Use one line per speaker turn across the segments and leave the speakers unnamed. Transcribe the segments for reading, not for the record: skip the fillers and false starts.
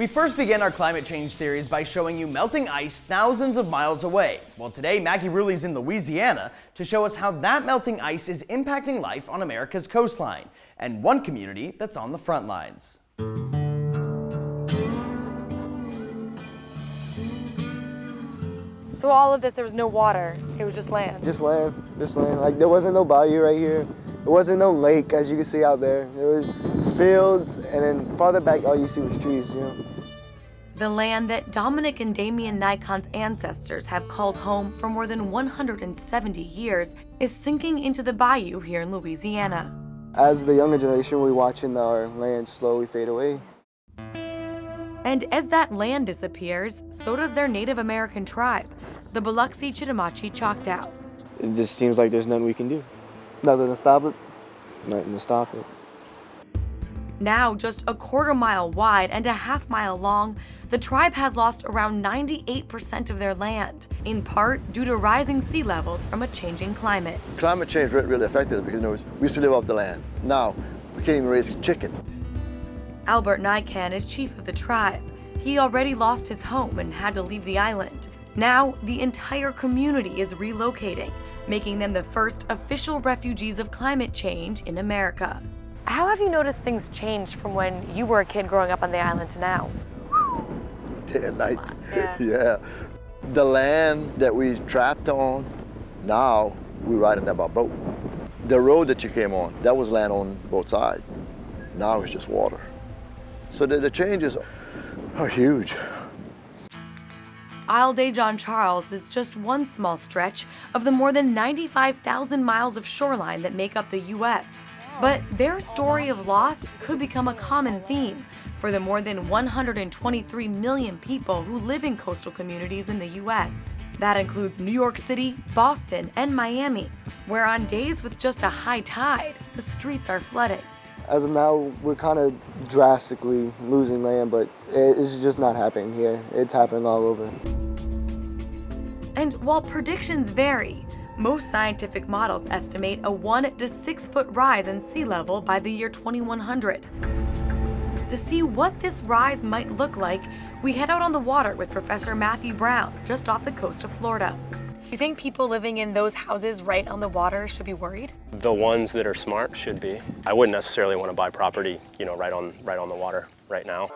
We first began our climate change series by showing you melting ice thousands of miles away. Well, today Maggie Rulli's in Louisiana to show us how that melting ice is impacting life on America's coastline, and one community that's on the front lines.
So all of this, there was no water, it was just land?
Just land. Like there wasn't no bayou right here. There wasn't no lake, as you can see out there. There was fields, and then farther back, all you see was trees, you know.
The land that Dominic and Damien Nikon's ancestors have called home for more than 170 years is sinking into the bayou here in Louisiana.
As the younger generation, we're watching our land slowly fade away.
And as that land disappears, so does their Native American tribe, the Biloxi Chitimacha Choctaw.
It just seems like there's nothing we can do. Nothing to stop it. Nothing to stop it.
Now just a quarter mile wide and a half mile long, the tribe has lost around 98% of their land, in part due to rising sea levels from a changing climate.
Climate change really affected us because we used to live off the land. Now, we can't even raise chicken.
Albert Nikon is chief of the tribe. He already lost his home and had to leave the island. Now, the entire community is relocating, making them the first official refugees of climate change in America. How have you noticed things change from when you were a kid growing up on the island to now?
Day and night.
Yeah.
Yeah. The land that we trapped on, now we riding that by boat. The road that you came on, that was land on both sides. Now it's just water. So the changes are huge.
Isle de Jean Charles is just one small stretch of the more than 95,000 miles of shoreline that make up the U.S. But their story of loss could become a common theme for the more than 123 million people who live in coastal communities in the U.S. That includes New York City, Boston, and Miami, where on days with just a high tide, the streets are flooded.
As of now, we're kind of drastically losing land, but it's just not happening here. It's happening all over.
And while predictions vary, most scientific models estimate a 1 to 6 foot rise in sea level by the year 2100. To see what this rise might look like, we head out on the water with Professor Matthew Brown, just off the coast of Florida. Do you think people living in those houses right on the water should be worried?
The ones that are smart should be. I wouldn't necessarily want to buy property, right on the water right now.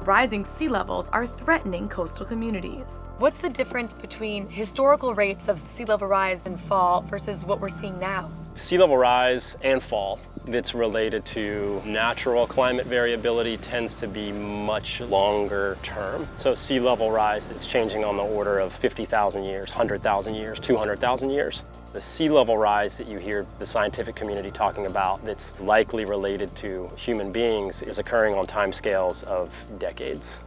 Rising sea levels are threatening coastal communities. What's the difference between historical rates of sea level rise and fall versus what we're seeing now?
Sea level rise and fall that's related to natural climate variability tends to be much longer term. So sea level rise that's changing on the order of 50,000 years, 100,000 years, 200,000 years. The sea level rise that you hear the scientific community talking about that's likely related to human beings is occurring on timescales of decades.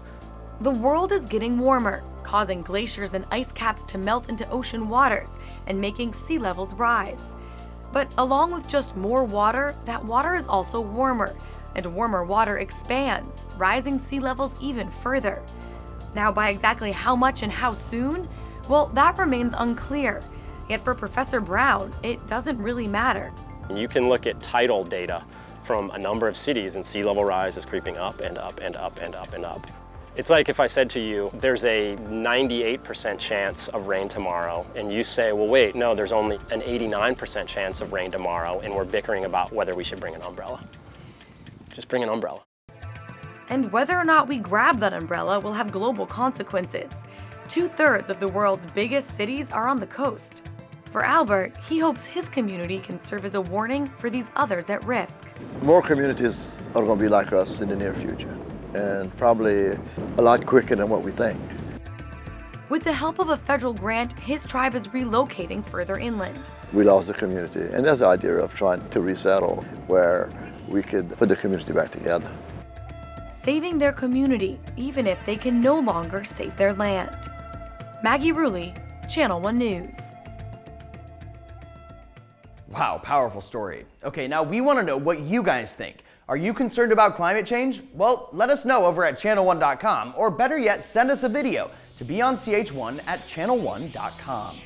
The world is getting warmer, causing glaciers and ice caps to melt into ocean waters and making sea levels rise. But along with just more water, that water is also warmer, and warmer water expands, rising sea levels even further. Now, by exactly how much and how soon? Well, that remains unclear. Yet for Professor Brown, it doesn't really matter.
You can look at tidal data from a number of cities and sea level rise is creeping up and up and up and up and up. It's like if I said to you, there's a 98% chance of rain tomorrow, and you say, well, wait, no, there's only an 89% chance of rain tomorrow, and we're bickering about whether we should bring an umbrella. Just bring an umbrella.
And whether or not we grab that umbrella will have global consequences. 2/3 of the world's biggest cities are on the coast. For Albert, he hopes his community can serve as a warning for these others at risk.
More communities are going to be like us in the near future, and probably a lot quicker than what we think.
With the help of a federal grant, his tribe is relocating further inland.
We lost the community, and there's the idea of trying to resettle where we could put the community back together.
Saving their community, even if they can no longer save their land. Maggie Rulli, Channel 1 News.
Wow, powerful story. Okay, now we want to know what you guys think. Are you concerned about climate change? Well, let us know over at channel1.com, or better yet, send us a video to be on CH1 at channel1.com.